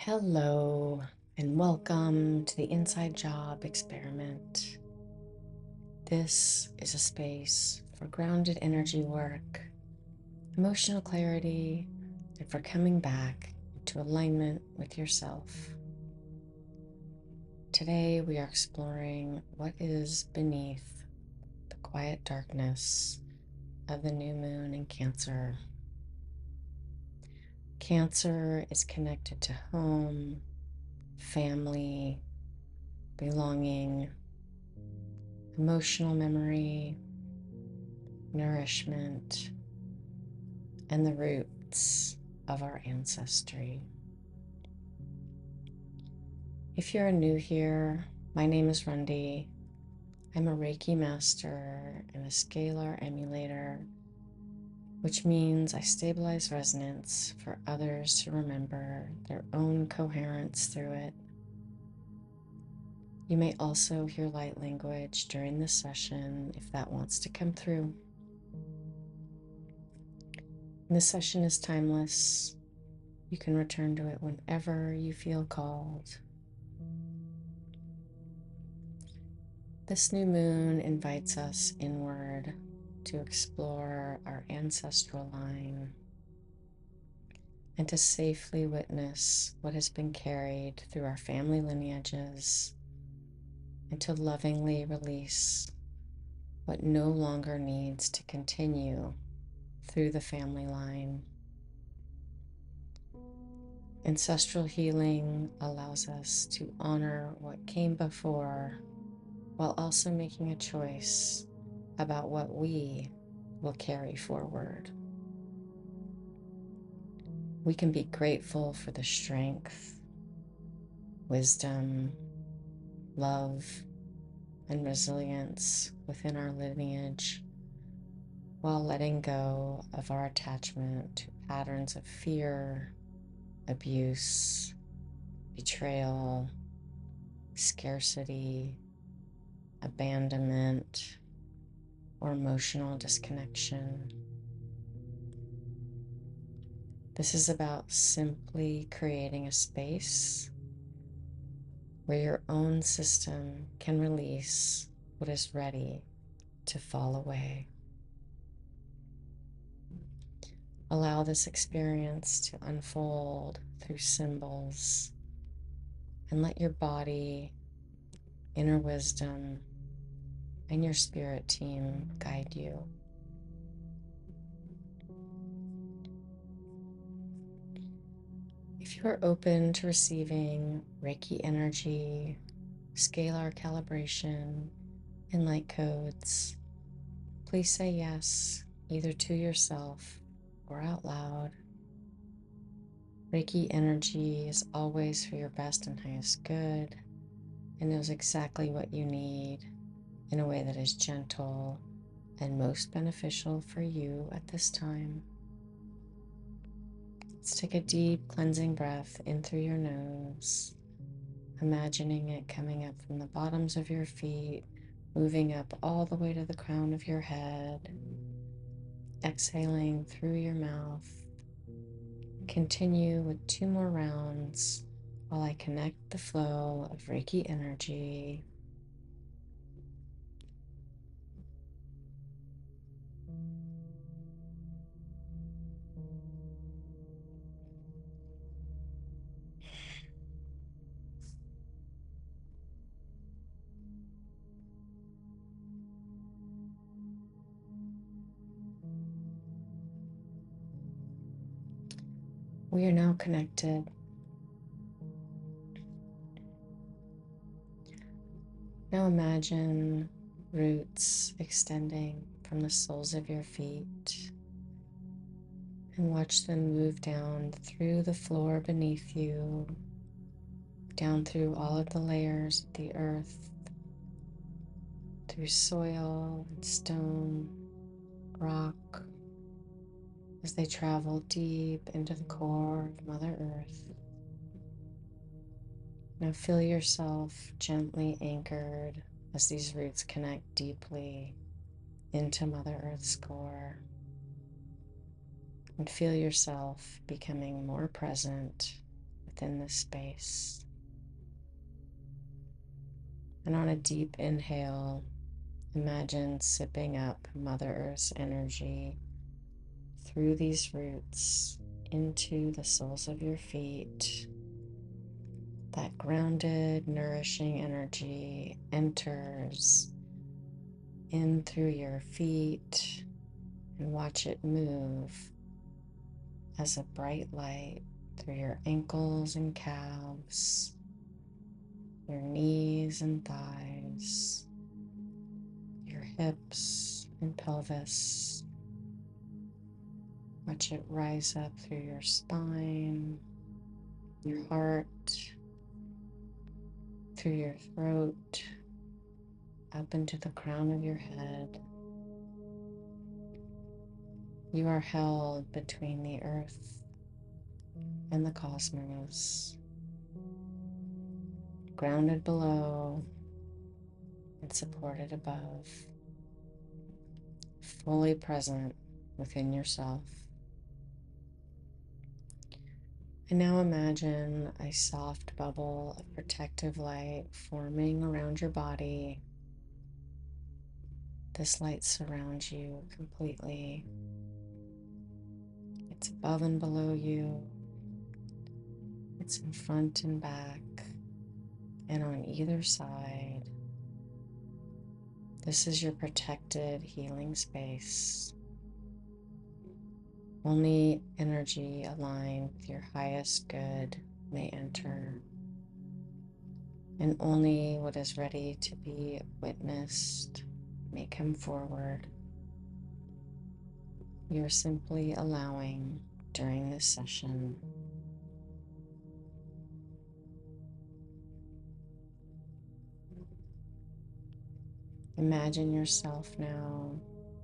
Hello, and welcome to the Inside Job Experiment. This is a space for grounded energy work, emotional clarity, and for coming back into alignment with yourself. Today, we are exploring what is beneath the quiet darkness of the new moon in Cancer. Cancer is connected to home, family, belonging, emotional memory, nourishment, and the roots of our ancestry. If you're new here, my name is Rundi. I'm a Reiki master and a Scalar emulator, which means I stabilize resonance for others to remember their own coherence through it. You may also hear light language during this session if that wants to come through. This session is timeless. You can return to it whenever you feel called. This new moon invites us inward to explore our ancestral line and to safely witness what has been carried through our family lineages and to lovingly release what no longer needs to continue through the family line. Ancestral healing allows us to honor what came before while also making a choice about what we will carry forward. We can be grateful for the strength, wisdom, love, and resilience within our lineage while letting go of our attachment to patterns of fear, abuse, betrayal, scarcity, abandonment, or emotional disconnection. This is about simply creating a space where your own system can release what is ready to fall away. Allow this experience to unfold through symbols and let your body, inner wisdom, and your spirit team guide you. If you are open to receiving Reiki energy, scalar calibration, and light codes, please say yes, either to yourself or out loud. Reiki energy is always for your best and highest good and knows exactly what you need in a way that is gentle and most beneficial for you at this time. Let's take a deep cleansing breath in through your nose, imagining it coming up from the bottoms of your feet, moving up all the way to the crown of your head, exhaling through your mouth. Continue with 2 more rounds while I connect the flow of Reiki energy. We are now connected. Now imagine roots extending from the soles of your feet and watch them move down through the floor beneath you, down through all of the layers of the earth, through soil and stone, rock, as they travel deep into the core of Mother Earth. Now feel yourself gently anchored as these roots connect deeply into Mother Earth's core. And feel yourself becoming more present within this space. And on a deep inhale, imagine sipping up Mother Earth's energy through these roots into the soles of your feet. That grounded, nourishing energy enters in through your feet, and watch it move as a bright light through your ankles and calves, your knees and thighs, your hips and pelvis. Watch it rise up through your spine, your heart, through your throat, up into the crown of your head. You are held between the earth and the cosmos, grounded below and supported above, fully present within yourself. And now imagine a soft bubble of protective light forming around your body. This light surrounds you completely. It's above and below you. It's in front and back and on either side. This is your protected healing space. Only energy aligned with your highest good may enter, and only what is ready to be witnessed may come forward. You're simply allowing during this session. Imagine yourself now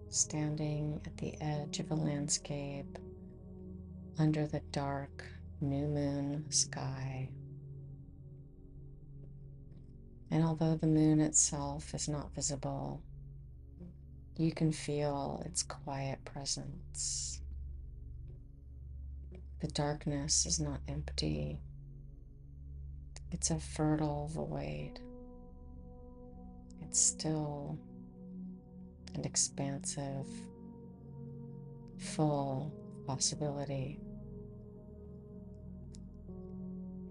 standing at the edge of a landscape under the dark new moon sky. And although the moon itself is not visible, you can feel its quiet presence. The darkness is not empty. It's a fertile void. It's still and expansive, full of possibility.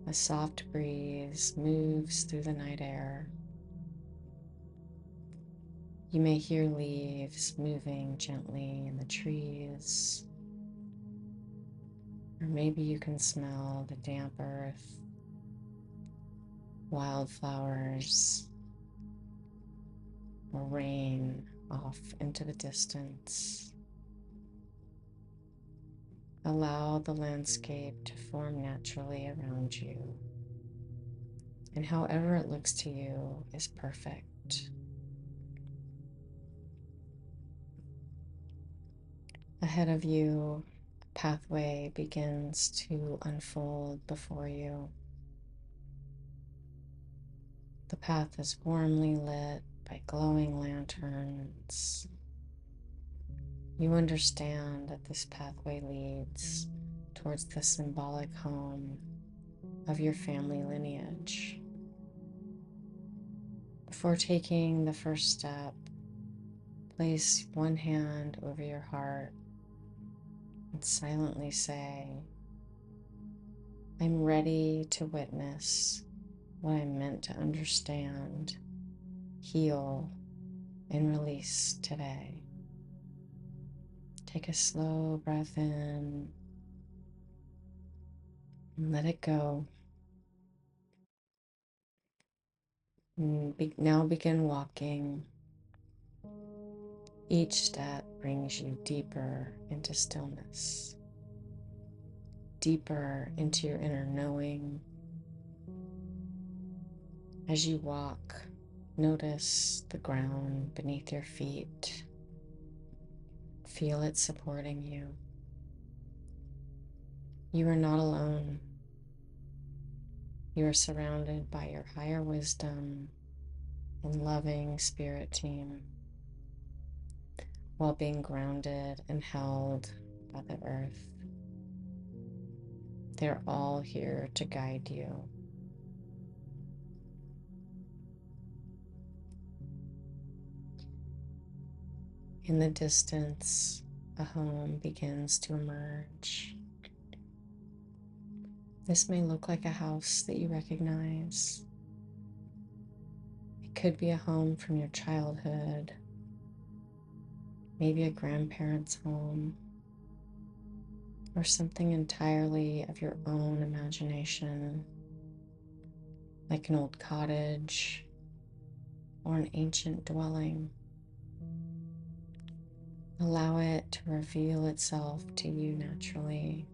A soft breeze moves through the night air. You may hear leaves moving gently in the trees, or maybe you can smell the damp earth, wildflowers, or rain off into the distance. Allow the landscape to form naturally around you, and however it looks to you is perfect. Ahead of you, a pathway begins to unfold before you. The path is warmly lit by glowing lanterns. You understand that this pathway leads towards the symbolic home of your family lineage. Before taking the first step, place one hand over your heart and silently say, I'm ready to witness what I'm meant to understand, heal, and release today. Take a slow breath in and let it go. Now begin walking. Each step brings you deeper into stillness, deeper into your inner knowing. As you walk, notice the ground beneath your feet. Feel it supporting you. You are not alone. You are surrounded by your higher wisdom and loving spirit team, while being grounded and held by the earth. They're all here to guide you. In the distance, a home begins to emerge. This may look like a house that you recognize. It could be a home from your childhood, maybe a grandparent's home, or something entirely of your own imagination, like an old cottage or an ancient dwelling. Allow it to reveal itself to you naturally.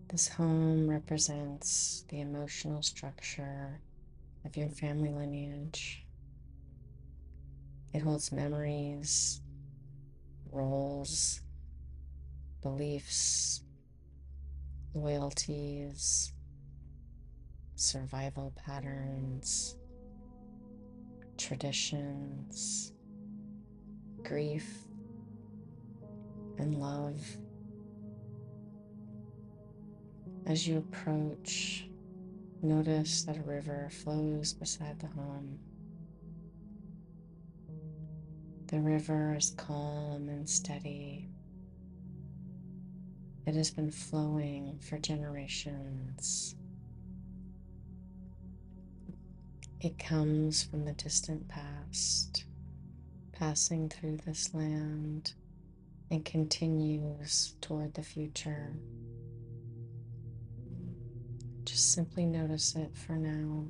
This home represents the emotional structure of your family lineage. It holds memories, roles, beliefs, loyalties, survival patterns, traditions, grief, and love. As you approach, notice that a river flows beside the home. The river is calm and steady. It has been flowing for generations. It comes from the distant past, passing through this land, and continues toward the future. Just simply notice it for now.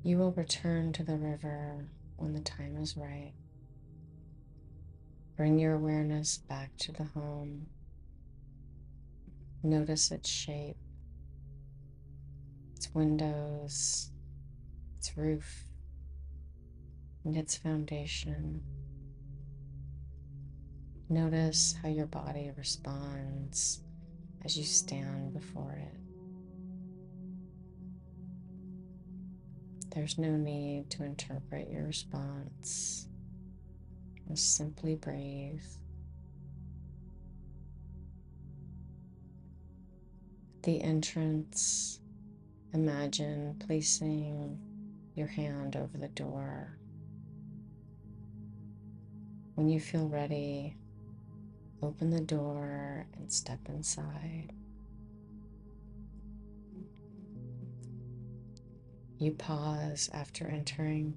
You will return to the river when the time is right. Bring your awareness back to the home. Notice its shape, its windows, its roof, and its foundation. Notice how your body responds as you stand before it. There's no need to interpret your response. Just simply breathe. At the entrance, imagine placing your hand over the door. When you feel ready, open the door and step inside. You pause after entering.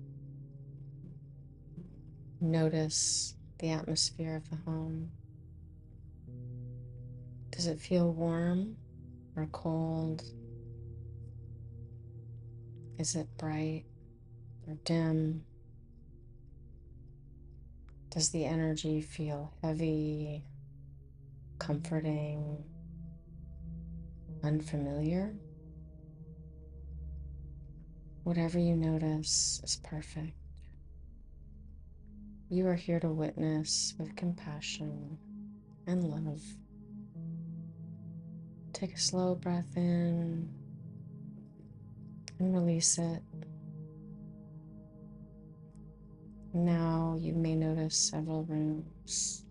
Notice the atmosphere of the home. Does it feel warm or cold? Is it bright or dim? Does the energy feel heavy, comforting, unfamiliar? Whatever you notice is perfect. You are here to witness with compassion and love. Take a slow breath in and release it. Now you may notice several rooms.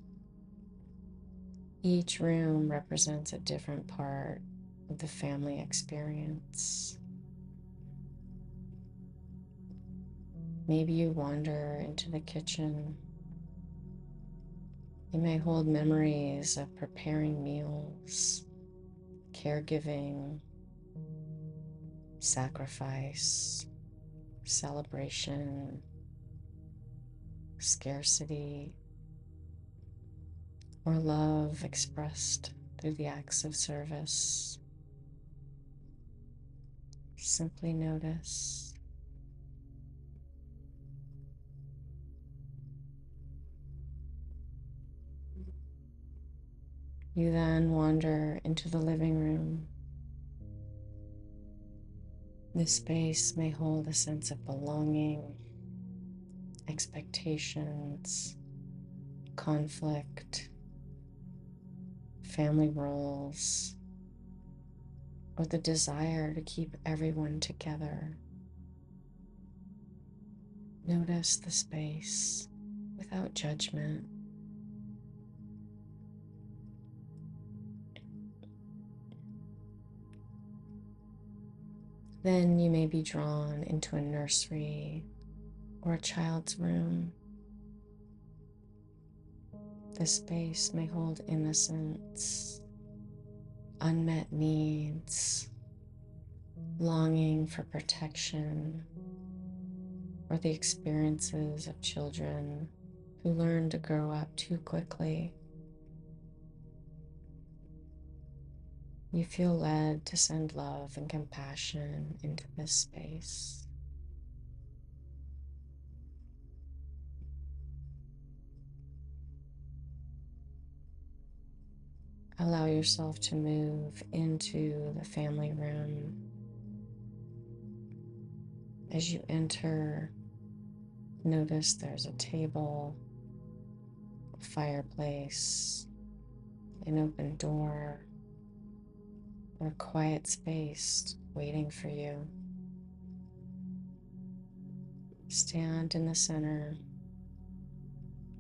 Each room represents a different part of the family experience. Maybe you wander into the kitchen. You may hold memories of preparing meals, caregiving, sacrifice, celebration, scarcity, or love expressed through the acts of service. Simply notice. You then wander into the living room. This space may hold a sense of belonging, expectations, conflict, family roles, or the desire to keep everyone together. Notice the space without judgment. Then you may be drawn into a nursery or a child's room. This space may hold innocence, unmet needs, longing for protection, or the experiences of children who learn to grow up too quickly. You feel led to send love and compassion into this space. Allow yourself to move into the family room. As you enter, notice there's a table, a fireplace, an open door, or a quiet space waiting for you. Stand in the center.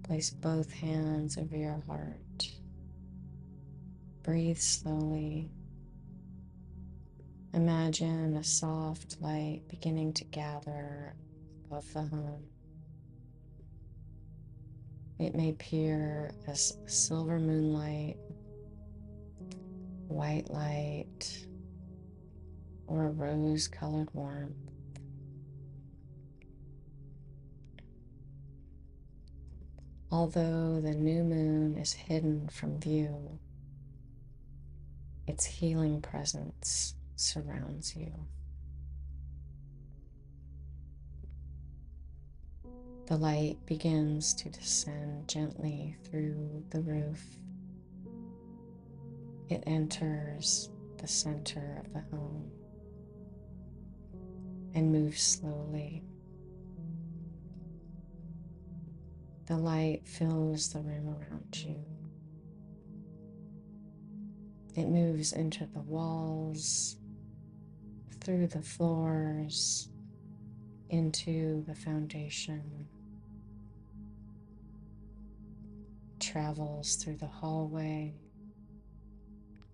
Place both hands over your heart. Breathe slowly. Imagine a soft light beginning to gather above the home. It may appear as silver moonlight, white light, or a rose-colored warmth. Although the new moon is hidden from view, its healing presence surrounds you. The light begins to descend gently through the roof. It enters the center of the home and moves slowly. The light fills the room around you. It moves into the walls, through the floors, into the foundation, travels through the hallway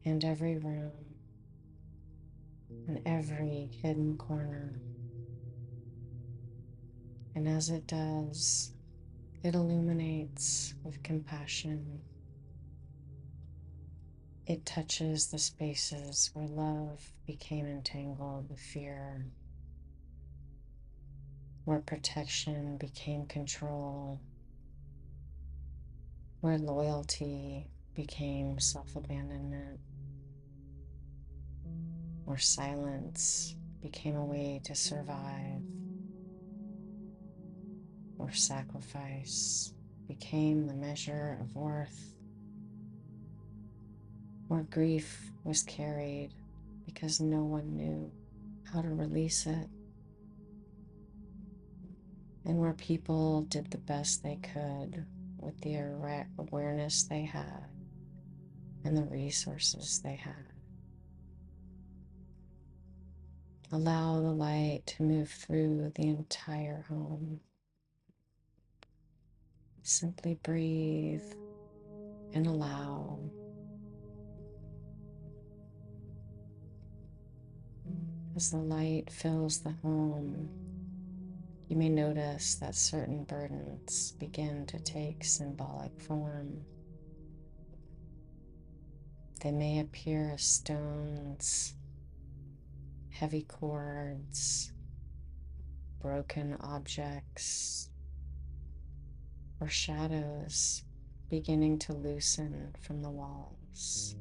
and every room and every hidden corner. And as it does, it illuminates with compassion. It touches the spaces where love became entangled with fear, where protection became control, where loyalty became self-abandonment, where silence became a way to survive, where sacrifice became the measure of worth, where grief was carried because no one knew how to release it, and where people did the best they could with the awareness they had and the resources they had. Allow the light to move through the entire home. Simply breathe and allow. As the light fills the home, you may notice that certain burdens begin to take symbolic form. They may appear as stones, heavy cords, broken objects, or shadows beginning to loosen from the walls.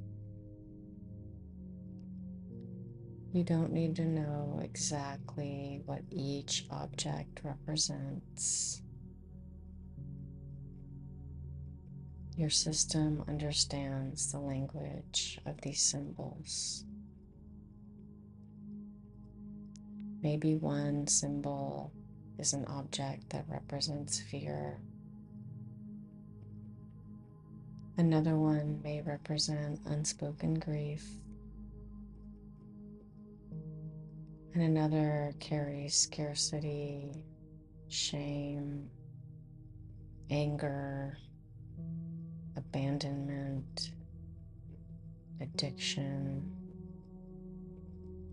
You don't need to know exactly what each object represents. Your system understands the language of these symbols. Maybe one symbol is an object that represents fear. Another one may represent unspoken grief. And another carries scarcity, shame, anger, abandonment, addiction,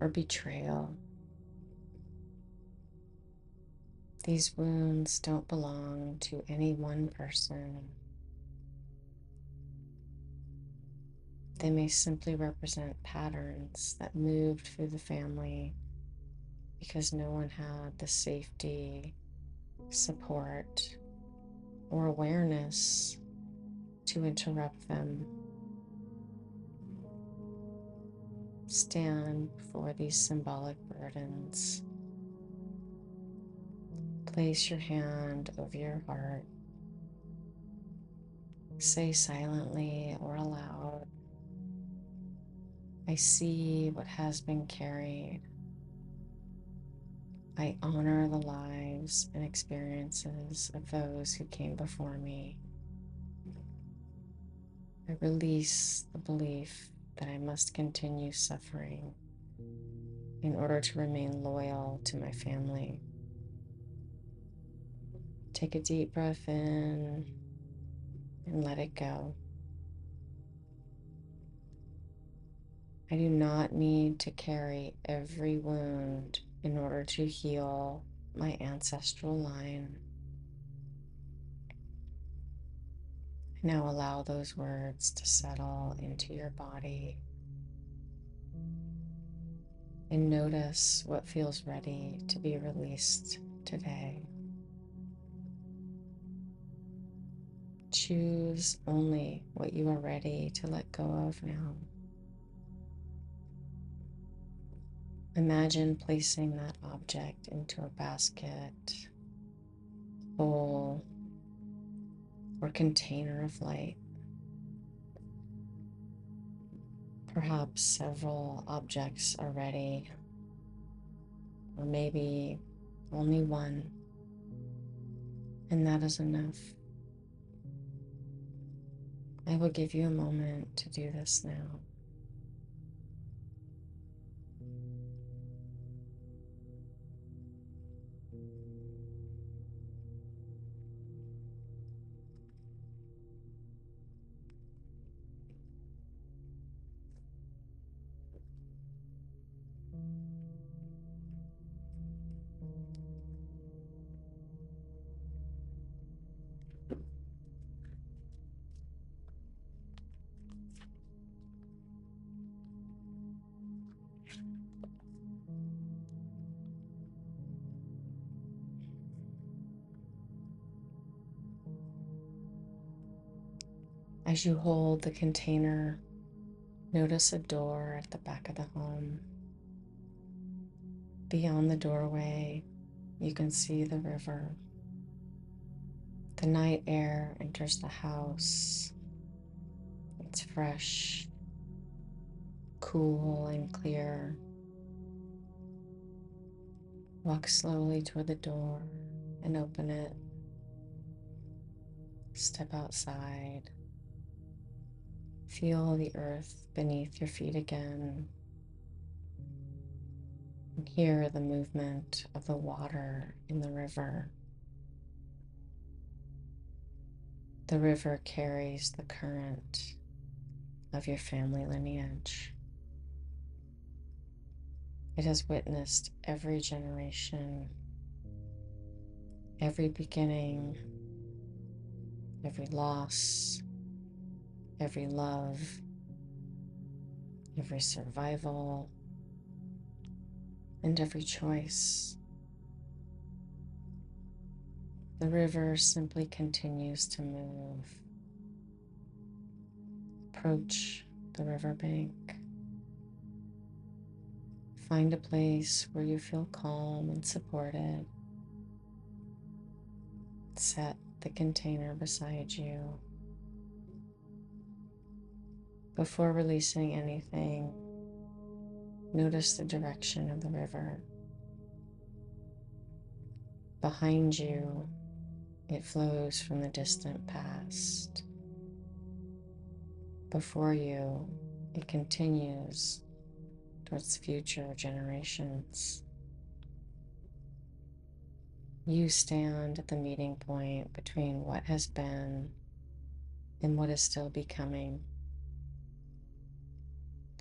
or betrayal. These wounds don't belong to any one person. They may simply represent patterns that moved through the family because no one had the safety, support, or awareness to interrupt them. Stand before these symbolic burdens. Place your hand over your heart. Say silently or aloud, I see what has been carried. I honor the lives and experiences of those who came before me. I release the belief that I must continue suffering in order to remain loyal to my family. Take a deep breath in and let it go. I do not need to carry every wound in order to heal my ancestral line. Now allow those words to settle into your body and notice what feels ready to be released today. Choose only what you are ready to let go of now. Imagine placing that object into a basket, bowl, or container of light. Perhaps several objects are ready, or maybe only one, and that is enough. I will give you a moment to do this now. As you hold the container, notice a door at the back of the home. Beyond the doorway, you can see the river. The night air enters the house. It's fresh, cool, and clear. Walk slowly toward the door and open it. Step outside. Feel the earth beneath your feet again. And hear the movement of the water in the river. The river carries the current of your family lineage. It has witnessed every generation, every beginning, every loss, every love, every survival, and every choice. The river simply continues to move. Approach the riverbank. Find a place where you feel calm and supported. Set the container beside you. Before releasing anything, notice the direction of the river. Behind you, it flows from the distant past. Before you, it continues towards future generations. You stand at the meeting point between what has been and what is still becoming.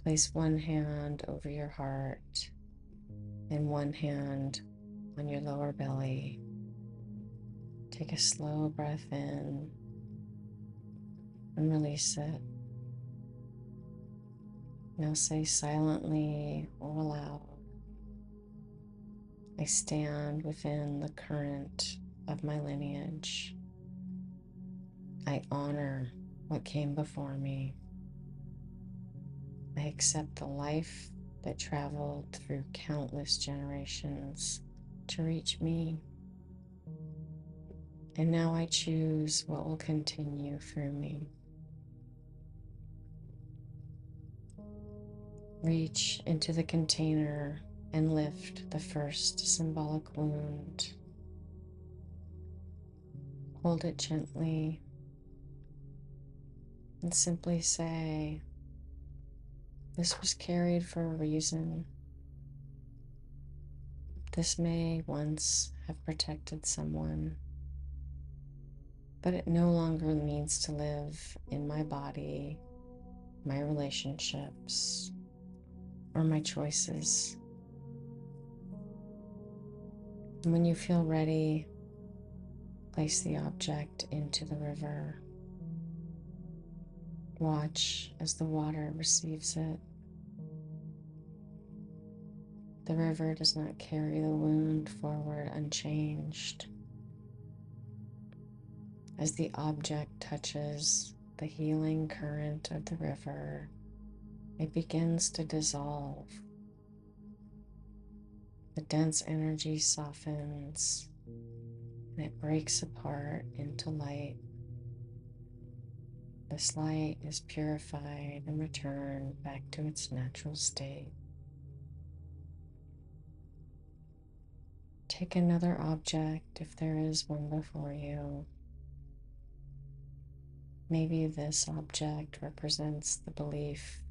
Place one hand over your heart and one hand on your lower belly Take a slow breath in and release it. Now say silently or aloud, I stand within the current of my lineage. I honor what came before me. I accept the life that traveled through countless generations to reach me. And now I choose what will continue through me. Reach into the container and lift the first symbolic wound. Hold it gently and simply say, this was carried for a reason. This may once have protected someone, but it no longer needs to live in my body, my relationships, or my choices. And when you feel ready, place the object into the river. Watch as the water receives it. The river does not carry the wound forward unchanged. As the object touches the healing current of the river, it begins to dissolve. The dense energy softens and it breaks apart into light. This light is purified and returned back to its natural state. Take another object if there is one before you. Maybe this object represents the belief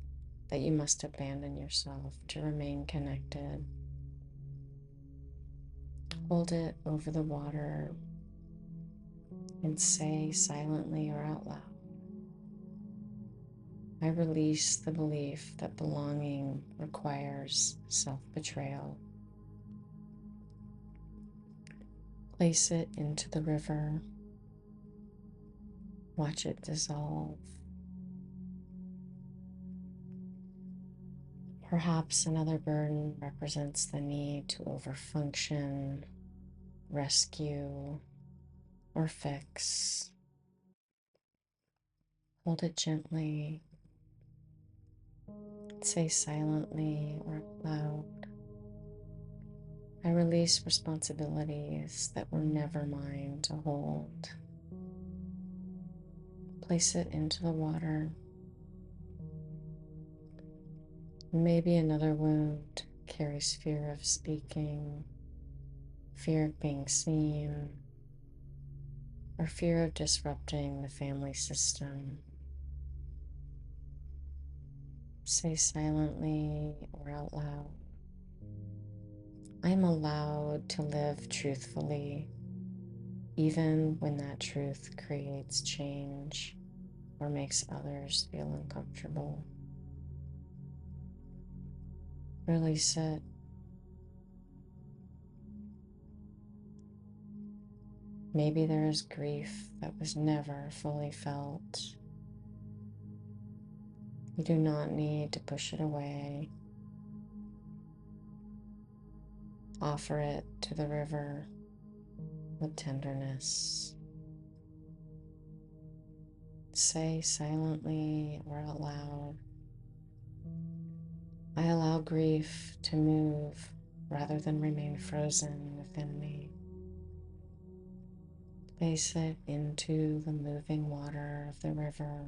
that you must abandon yourself to remain connected. Hold it over the water and say silently or out loud, I release the belief that belonging requires self-betrayal. Place it into the river. Watch it dissolve. Perhaps another burden represents the need to overfunction, rescue, or fix. Hold it gently. Say silently or out loud, I release responsibilities that were never mine to hold. Place it into the water. Maybe another wound carries fear of speaking, fear of being seen, or fear of disrupting the family system. Say silently or out loud, I am allowed to live truthfully, even when that truth creates change or makes others feel uncomfortable. Release it. Maybe there is grief that was never fully felt. You do not need to push it away. Offer it to the river with tenderness. Say silently or out loud, I allow grief to move rather than remain frozen within me. Place it into the moving water of the river.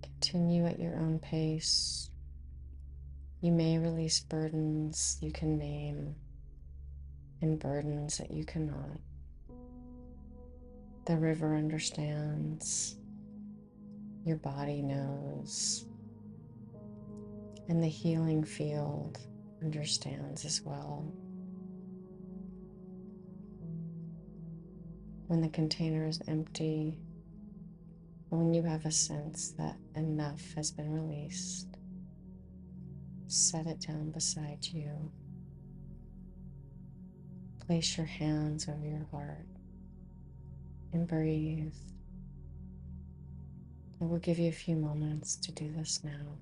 Continue at your own pace. You may release burdens you can name and burdens that you cannot. The river understands, your body knows, and the healing field understands as well. When the container is empty, when you have a sense that enough has been released, set it down beside you. Place your hands over your heart and breathe. I will give you a few moments to do this now.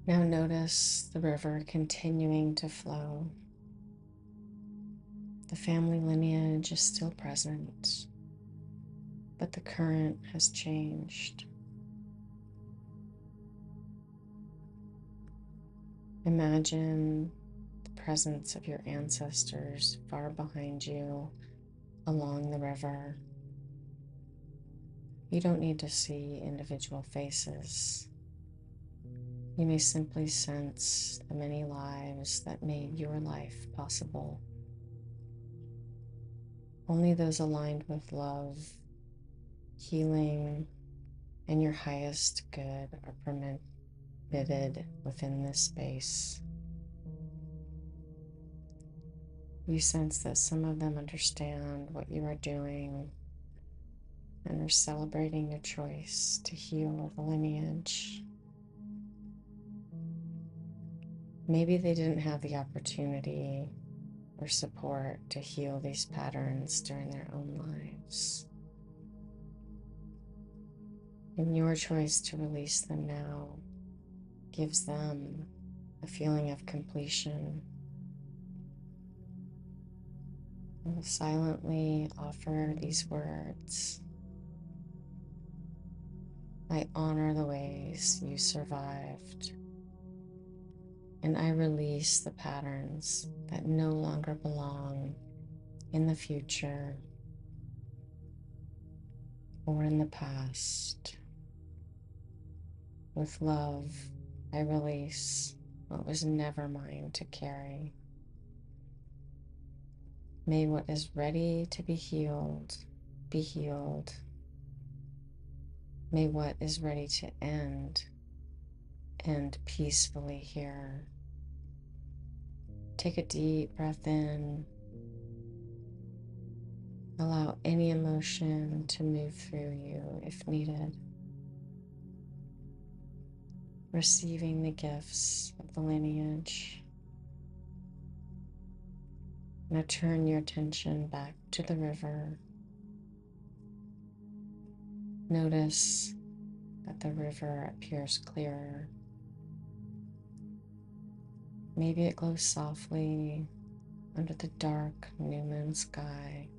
Now notice the river continuing to flow. The family lineage is still present, but the current has changed. Imagine the presence of your ancestors far behind you along the river. You don't need to see individual faces. You may simply sense the many lives that made your life possible. Only those aligned with love, healing, and your highest good are permitted within this space. You sense that some of them understand what you are doing and are celebrating your choice to heal the lineage. Maybe they didn't have the opportunity or support to heal these patterns during their own lives. And your choice to release them now gives them a feeling of completion. I will silently offer these words. I honor the ways you survived, and I release the patterns that no longer belong in the future or in the past. With love, I release what was never mine to carry. May what is ready to be healed be healed. May what is ready to end peacefully here. Take a deep breath in. Allow any emotion to move through you if needed. Receiving the gifts of the lineage. Now turn your attention back to the river. Notice that the river appears clearer. Maybe it glows softly under the dark new moon sky.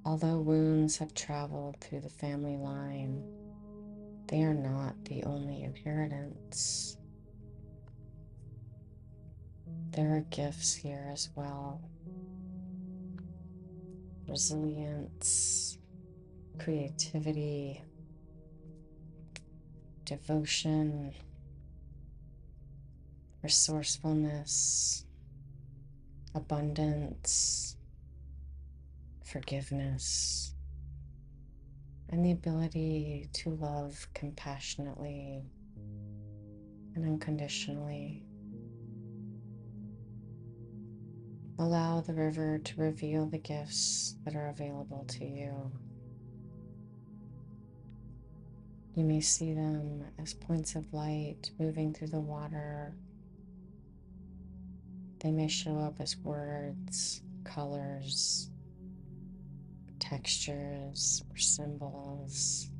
Although wounds have traveled through the family line, they are not the only inheritance. There are gifts here as well. Resilience, creativity, devotion, resourcefulness, abundance, forgiveness, and the ability to love compassionately and unconditionally. Allow the river to reveal the gifts that are available to you. You may see them as points of light moving through the water. They may show up as words, colors, textures, or symbols.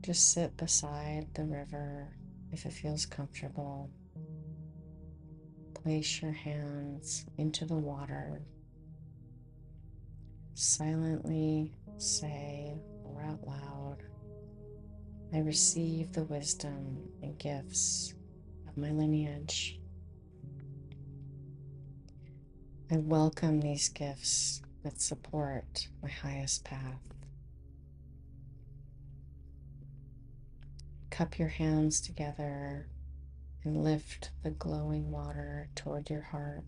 Just sit beside the river if it feels comfortable. Place your hands into the water. Silently say or out loud, I receive the wisdom and gifts of my lineage. I welcome these gifts that support my highest path. Cup your hands together and lift the glowing water toward your heart.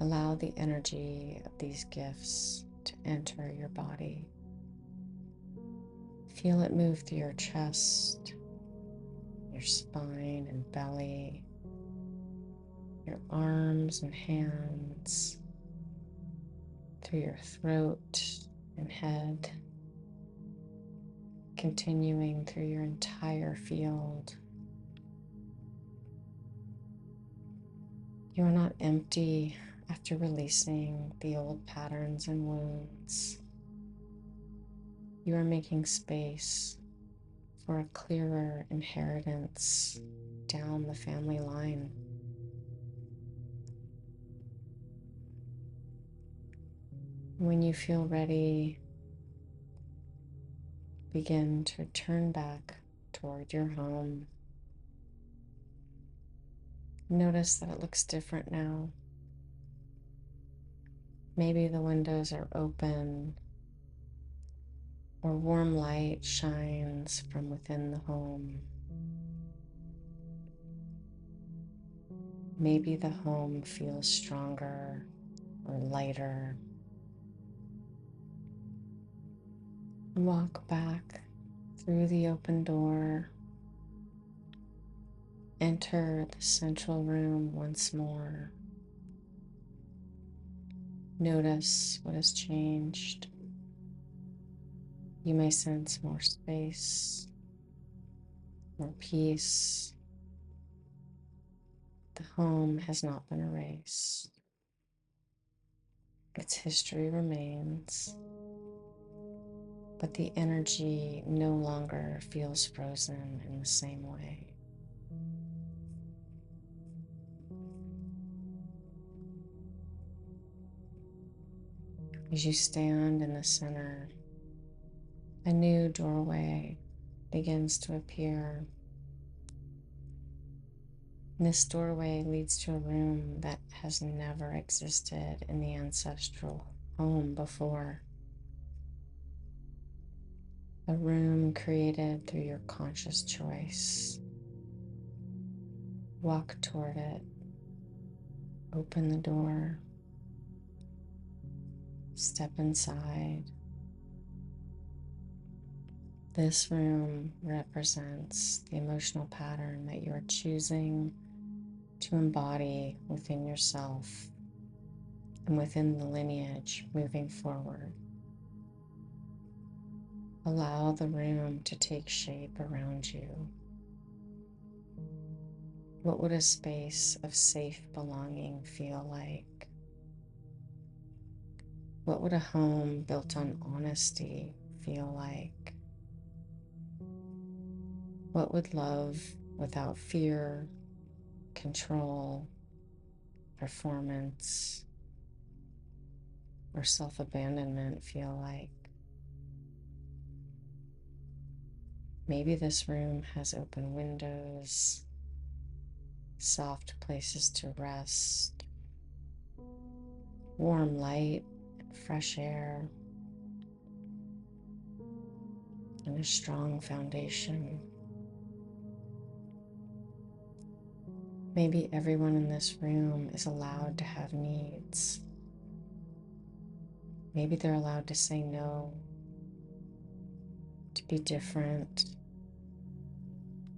Allow the energy of these gifts to enter your body. Feel it move through your chest, your spine and belly, your arms and hands, through your throat and head, continuing through your entire field. You are not empty after releasing the old patterns and wounds. You are making space for a clearer inheritance down the family line. When you feel ready, begin to turn back toward your home. Notice that it looks different now. Maybe the windows are open, or warm light shines from within the home. Maybe the home feels stronger or lighter. Walk back through the open door. Enter the central room once more. Notice what has changed. You may sense more space, more peace. The home has not been erased. Its history remains, but the energy no longer feels frozen in the same way. As you stand in the center, a new doorway begins to appear. This doorway leads to a room that has never existed in the ancestral home before. A room created through your conscious choice. Walk toward it. Open the door. Step inside. This room represents the emotional pattern that you are choosing to embody within yourself and within the lineage moving forward. Allow the room to take shape around you. What would a space of safe belonging feel like? What would a home built on honesty feel like? What would love without fear, control, performance, or self-abandonment feel like? Maybe this room has open windows, soft places to rest, warm light and fresh air, and a strong foundation. Maybe everyone in this room is allowed to have needs. Maybe they're allowed to say no, to be different,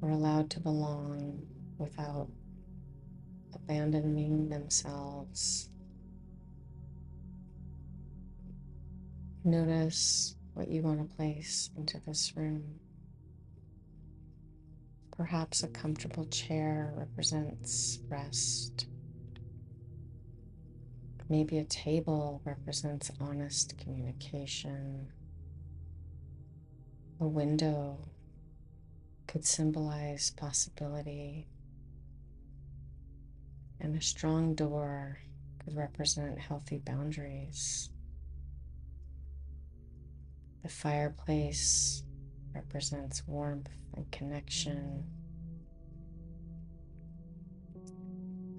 or allowed to belong without abandoning themselves. Notice what you want to place into this room. Perhaps a comfortable chair represents rest. Maybe a table represents honest communication. A window could symbolize possibility. And a strong door could represent healthy boundaries. The fireplace represents warmth and connection.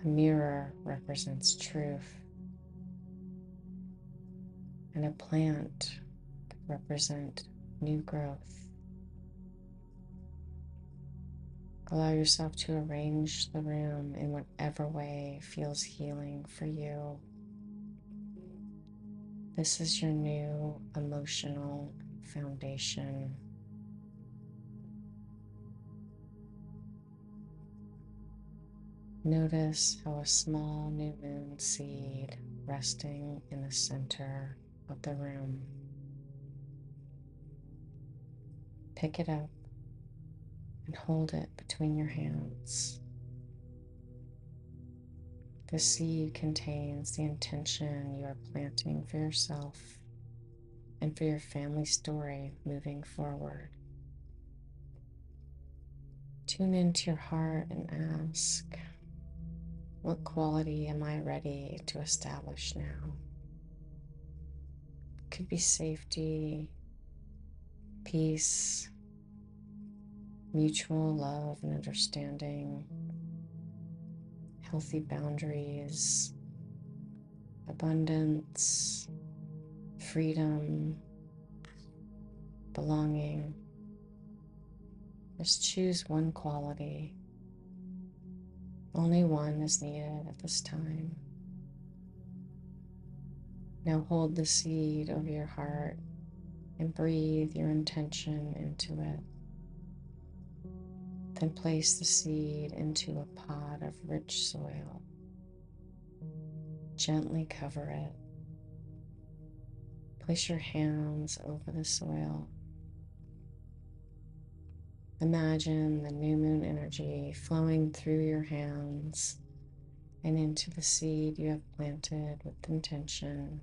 A mirror represents truth. And a plant could represent new growth. Allow yourself to arrange the room in whatever way feels healing for you. This is your new emotional foundation. Notice how a small new moon seed resting in the center of the room. Pick it up and hold it between your hands. The seed contains the intention you are planting for yourself and for your family story moving forward. Tune into your heart and ask, what quality am I ready to establish now? It could be safety, peace, mutual love and understanding, healthy boundaries, abundance, freedom, belonging. Just choose one quality. Only one is needed at this time. Now hold the seed over your heart and breathe your intention into it. Then place the seed into a pot of rich soil. Gently cover it. Place your hands over the soil. Imagine the new moon energy flowing through your hands and into the seed you have planted with intention.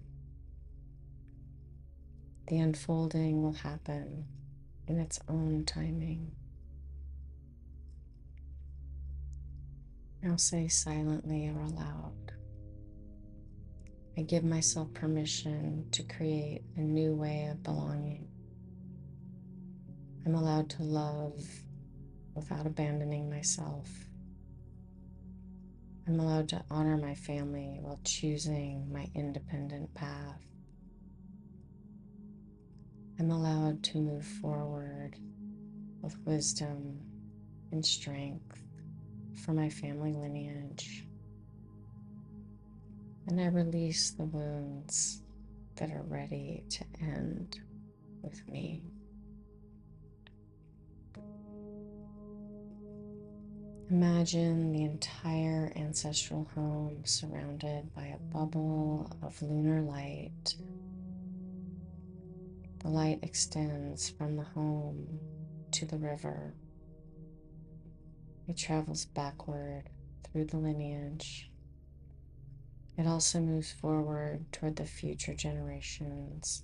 The unfolding will happen in its own timing. Now say silently or aloud, I give myself permission to create a new way of belonging. I'm allowed to love without abandoning myself. I'm allowed to honor my family while choosing my independent path. I'm allowed to move forward with wisdom and strength for my family lineage. And I release the wounds that are ready to end with me. Imagine the entire ancestral home surrounded by a bubble of lunar light. The light extends from the home to the river. It travels backward through the lineage. It also moves forward toward the future generations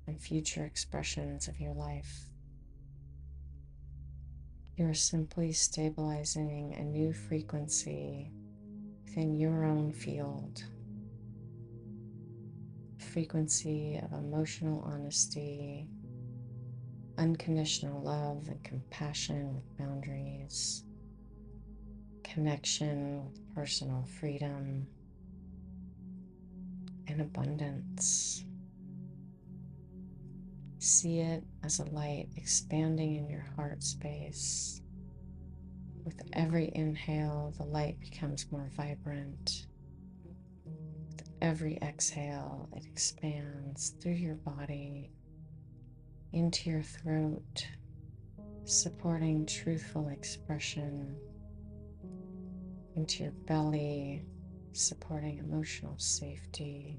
and future expressions of your life. You are simply stabilizing a new frequency within your own field. A frequency of emotional honesty, unconditional love and compassion with boundaries, connection with personal freedom, and abundance. See it as a light expanding in your heart space. With every inhale, the light becomes more vibrant. With every exhale, it expands through your body, into your throat, supporting truthful expression, into your belly, supporting emotional safety,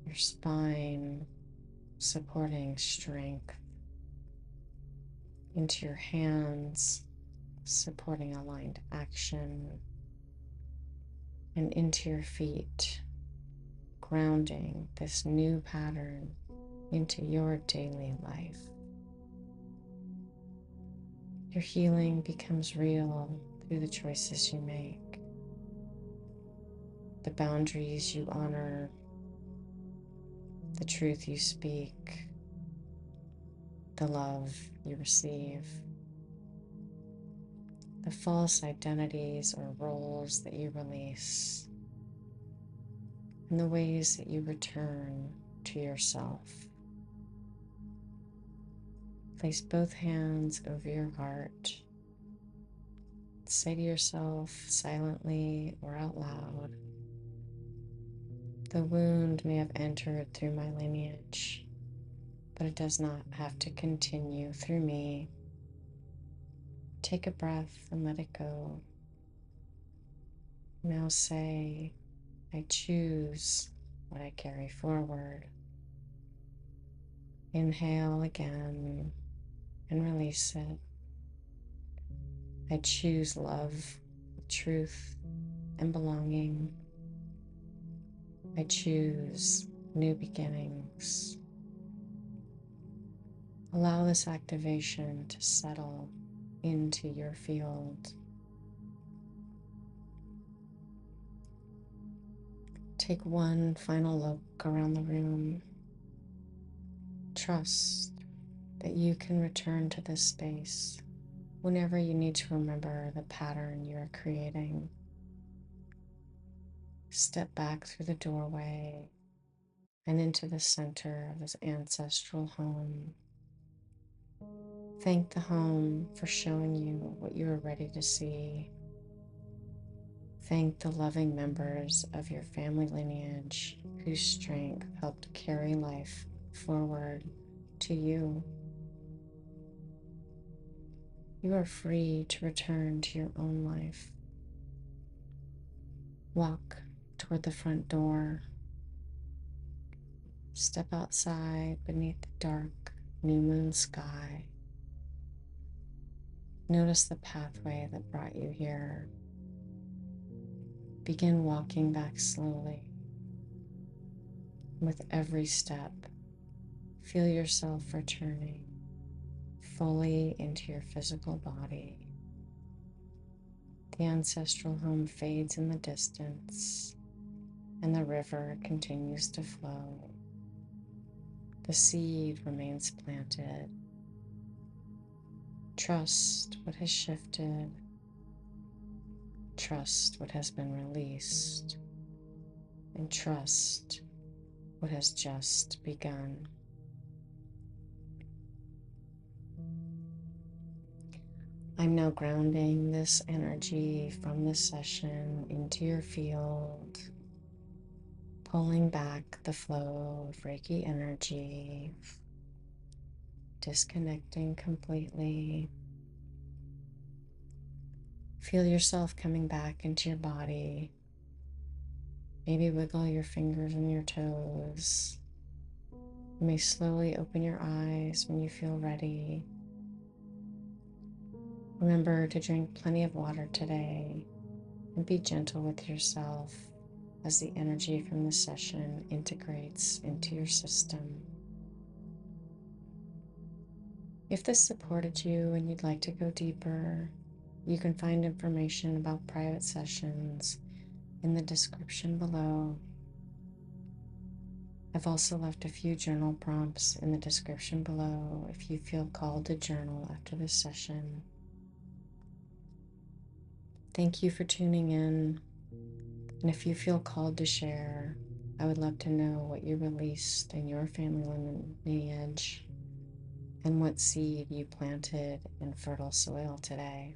your spine, supporting strength, into your hands, supporting aligned action, and into your feet, grounding this new pattern into your daily life. Your healing becomes real through the choices you make, the boundaries you honor, the truth you speak, the love you receive, the false identities or roles that you release, and the ways that you return to yourself. Place both hands over your heart. Say to yourself silently or out loud, the wound may have entered through my lineage, but it does not have to continue through me. Take a breath and let it go. Now say, I choose what I carry forward. Inhale again and release it. I choose love, truth, and belonging. I choose new beginnings. Allow this activation to settle into your field. Take one final look around the room. Trust that you can return to this space whenever you need to remember the pattern you are creating. Step back through the doorway and into the center of this ancestral home. Thank the home for showing you what you are ready to see. Thank the loving members of your family lineage whose strength helped carry life forward to you. You are free to return to your own life. Walk toward the front door. Step outside beneath the dark new moon sky. Notice the pathway that brought you here. Begin walking back slowly. With every step, feel yourself returning fully into your physical body. The ancestral home fades in the distance, and the river continues to flow. The seed remains planted. Trust what has shifted. Trust what has been released. And trust what has just begun. I'm now grounding this energy from this session into your field, pulling back the flow of Reiki energy, disconnecting completely. Feel yourself coming back into your body. Maybe wiggle your fingers and your toes. You may slowly open your eyes when you feel ready. Remember to drink plenty of water today and be gentle with yourself as the energy from this session integrates into your system. If this supported you and you'd like to go deeper, you can find information about private sessions in the description below. I've also left a few journal prompts in the description below if you feel called to journal after this session. Thank you for tuning in, and if you feel called to share, I would love to know what you released in your family lineage and what seed you planted in fertile soil today.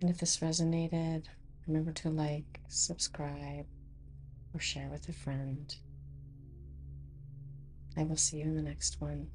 And if this resonated, remember to like, subscribe, or share with a friend. I will see you in the next one.